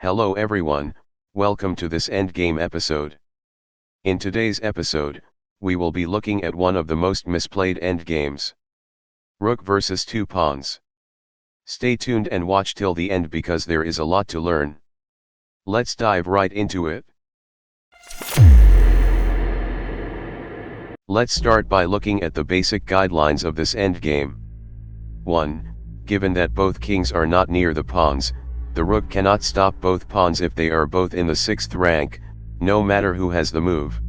Hello everyone, welcome to this Endgame episode. In today's episode, we will be looking at one of the most misplayed endgames. Rook vs 2 pawns. Stay tuned and watch till the end because there is a lot to learn. Let's dive right into it. Let's start by looking at the basic guidelines of this endgame. 1. Given that both kings are not near the pawns, the rook cannot stop both pawns if they are both in the 6th rank, no matter who has the move.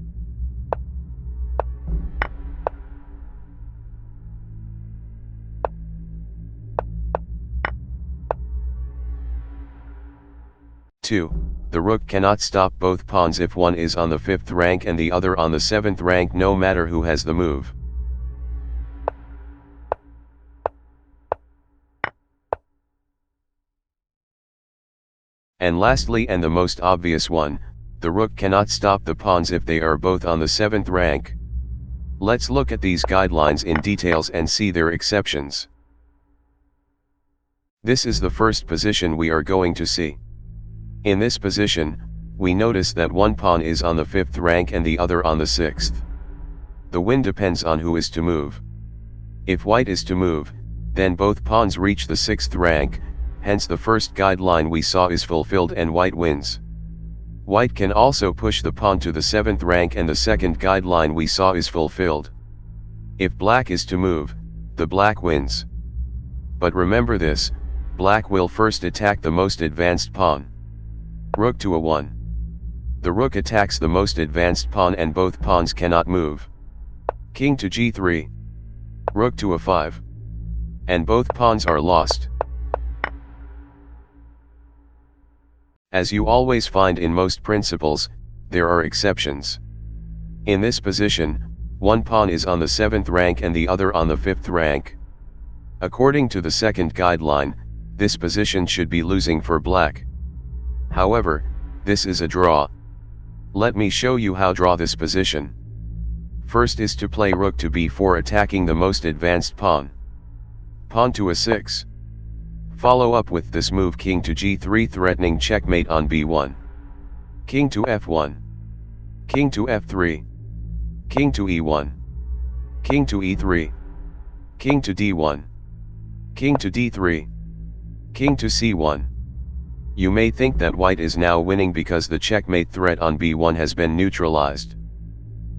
Two, the rook cannot stop both pawns if one is on the 5th rank and the other on the 7th rank, no matter who has the move. And lastly, and the most obvious one, the rook cannot stop the pawns if they are both on the 7th rank. Let's look at these guidelines in details and see their exceptions. This is the first position we are going to see. In this position, we notice that one pawn is on the 5th rank and the other on the 6th. The win depends on who is to move. If white is to move, then both pawns reach the 6th rank, hence the first guideline we saw is fulfilled and white wins. White can also push the pawn to the 7th rank and the second guideline we saw is fulfilled. If black is to move, the black wins. But remember this, black will first attack the most advanced pawn. Rook to a1. The rook attacks the most advanced pawn and both pawns cannot move. King to g3. Rook to a5. And both pawns are lost. As you always find in most principles, there are exceptions. In this position, one pawn is on the 7th rank and the other on the 5th rank. According to the second guideline, this position should be losing for black. However, this is a draw. Let me show you how draw this position. First is to play rook to b4 attacking the most advanced pawn. Pawn to a6. Follow up with this move king to g3 threatening checkmate on b1. King to f1. King to f3. King to e1. King to e3. King to d1. King to d3. King to c1. You may think that white is now winning because the checkmate threat on b1 has been neutralized.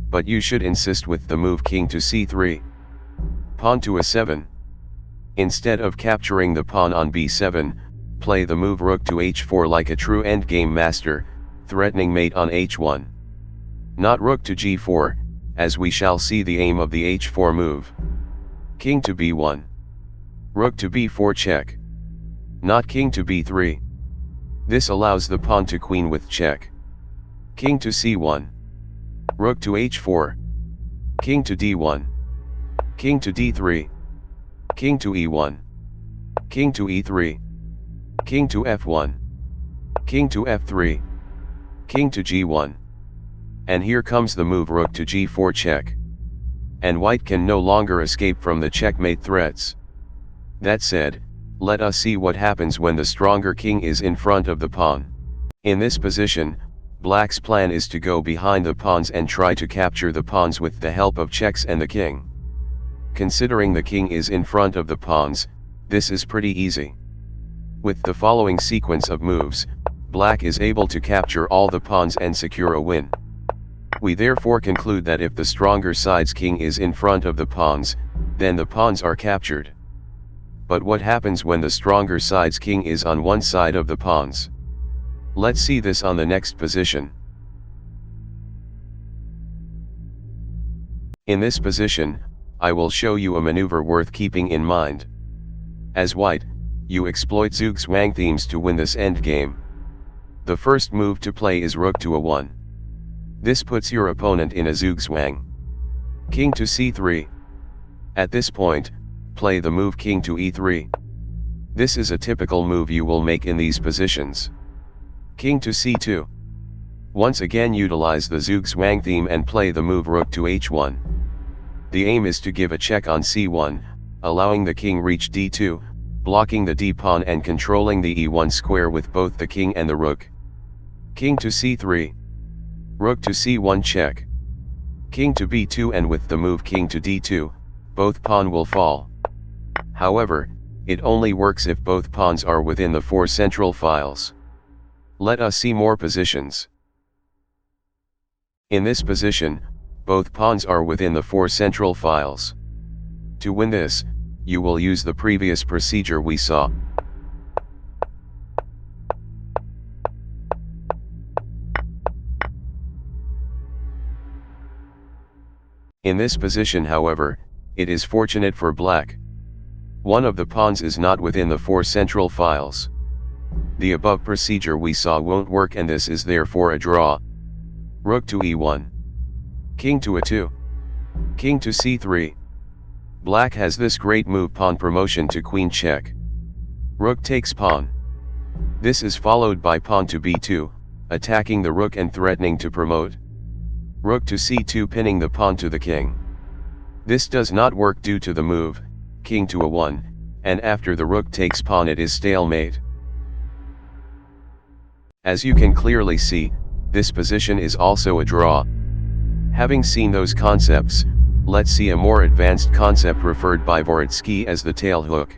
But you should insist with the move king to c3. Pawn to a7. Instead of capturing the pawn on b7, play the move rook to h4 like a true endgame master, threatening mate on h1. Not rook to g4, as we shall see the aim of the h4 move. King to b1. Rook to b4 check. Not king to b3. This allows the pawn to queen with check. King to c1. Rook to h4. King to d1. King to d3. King to e1. King to e3. King to f1. King to f3. King to g1. And here comes the move rook to g4 check. And white can no longer escape from the checkmate threats. That said, let us see what happens when the stronger king is in front of the pawn. In this position, black's plan is to go behind the pawns and try to capture the pawns with the help of checks and the king. Considering the king is in front of the pawns, this is pretty easy. With the following sequence of moves, black is able to capture all the pawns and secure a win. We therefore conclude that if the stronger side's king is in front of the pawns, then the pawns are captured. But what happens when the stronger side's king is on one side of the pawns? Let's see this on the next position. In this position, I will show you a maneuver worth keeping in mind. As white, you exploit zugzwang themes to win this endgame. The first move to play is rook to a1. This puts your opponent in a zugzwang. King to c3. At this point, play the move king to e3. This is a typical move you will make in these positions. King to c2. Once again utilize the zugzwang theme and play the move rook to h1. The aim is to give a check on c1, allowing the king reach d2, blocking the d-pawn and controlling the e1 square with both the king and the rook. King to c3. Rook to c1 check. King to b2, and with the move king to d2, both pawn will fall. However, it only works if both pawns are within the 4 central files. Let us see more positions. In this position, both pawns are within the 4 central files. To win this, you will use the previous procedure we saw. In this position, however, it is fortunate for black. One of the pawns is not within the 4 central files. The above procedure we saw won't work, and this is therefore a draw. Rook to e1. King to a2. King to c3. Black has this great move, pawn promotion to queen check. Rook takes pawn. This is followed by pawn to b2, attacking the rook and threatening to promote. Rook to c2, pinning the pawn to the king. This does not work due to the move, king to a1, and after the rook takes pawn it is stalemate. As you can clearly see, this position is also a draw. Having seen those concepts, let's see a more advanced concept referred by Dvorsky as the tail hook.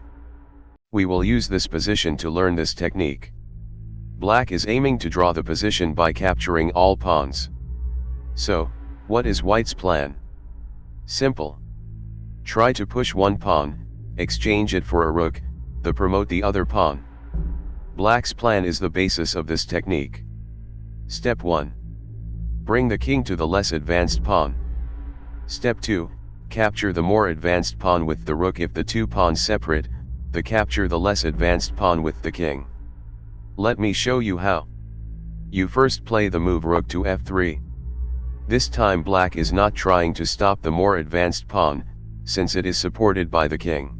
We will use this position to learn this technique. Black is aiming to draw the position by capturing all pawns. So, what is white's plan? Simple. Try to push one pawn, exchange it for a rook, then promote the other pawn. Black's plan is the basis of this technique. Step 1. Bring the king to the less advanced pawn. Step 2. Capture the more advanced pawn with the rook. If the two pawns separate, then capture the less advanced pawn with the king. Let me show you how. You first play the move rook to f3. This time black is not trying to stop the more advanced pawn, since it is supported by the king.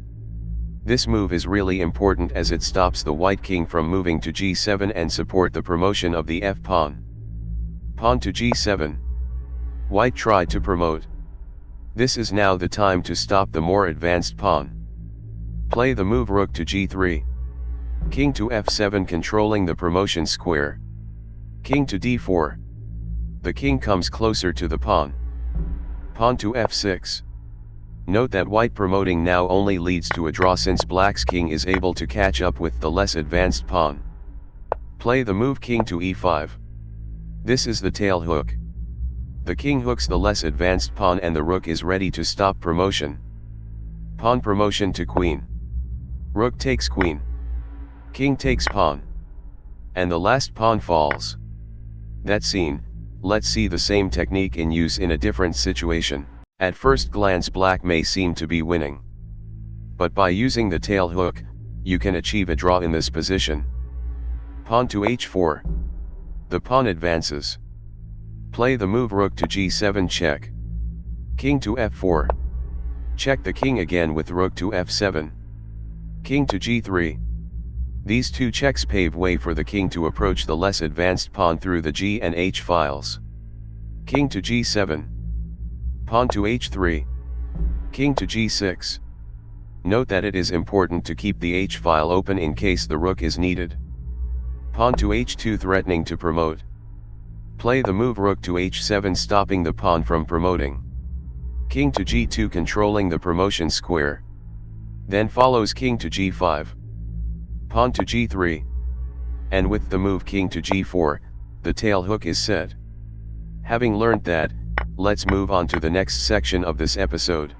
This move is really important as it stops the white king from moving to g7 and support the promotion of the f-pawn. Pawn to g7. White tried to promote. This is now the time to stop the more advanced pawn. Play the move rook to g3. King to f7, controlling the promotion square. King to d4. The king comes closer to the pawn. Pawn to f6. Note that white promoting now only leads to a draw since black's king is able to catch up with the less advanced pawn. Play the move king to e5. This is the tail hook. The king hooks the less advanced pawn and the rook is ready to stop promotion. Pawn promotion to queen. Rook takes queen. King takes pawn. And the last pawn falls. That's seen. Let's see the same technique in use in a different situation. At first glance black may seem to be winning. But by using the tail hook, you can achieve a draw in this position. Pawn to h4. The pawn advances. Play the move rook to g7 check. King to f4. Check the king again with rook to f7. King to g3. These two checks pave way for the king to approach the less advanced pawn through the g and h files. King to g7. Pawn to h3. King to g6. Note that it is important to keep the h file open in case the rook is needed. Pawn to h2, threatening to promote. Play the move rook to h7, stopping the pawn from promoting. King to g2, controlling the promotion square. Then follows king to g5. Pawn to g3. And with the move king to g4, the tail hook is set. Having learned that, let's move on to the next section of this episode.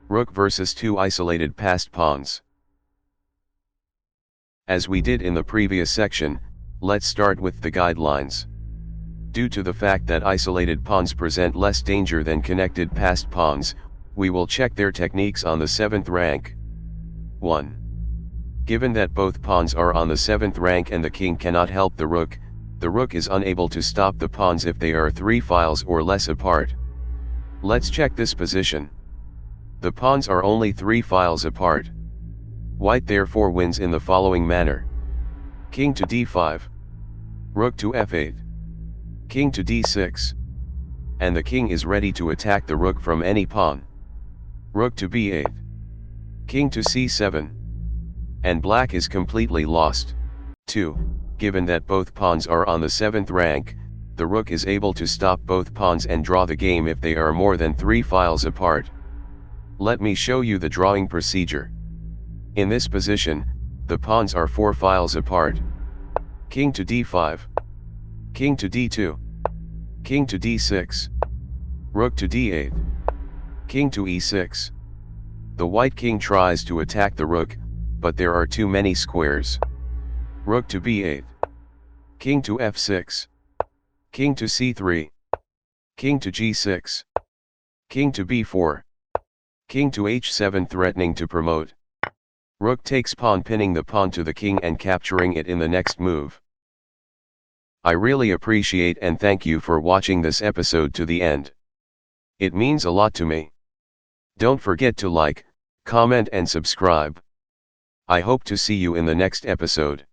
Rook versus two isolated passed pawns. As we did in the previous section, let's start with the guidelines. Due to the fact that isolated pawns present less danger than connected passed pawns, we will check their techniques on the 7th rank. 1. Given that both pawns are on the 7th rank and the king cannot help the rook is unable to stop the pawns if they are 3 files or less apart. Let's check this position. The pawns are only 3 files apart. White therefore wins in the following manner. King to d5. Rook to f8. King to d6. And the king is ready to attack the rook from any pawn. Rook to b8. King to c7. and black is completely lost. 2. Given that both pawns are on the 7th rank, the rook is able to stop both pawns and draw the game if they are more than 3 files apart. Let me show you the drawing procedure. In this position, the pawns are 4 files apart. King to d5. King to d2. King to d6. Rook to d8. King to e6. The white king tries to attack the rook, but there are too many squares. Rook to b8. King to f6. King to c3. King to g6. King to b4. King to h7 threatening to promote. Rook takes pawn, pinning the pawn to the king and capturing it in the next move. I really appreciate and thank you for watching this episode to the end. It means a lot to me. Don't forget to like, comment and subscribe. I hope to see you in the next episode.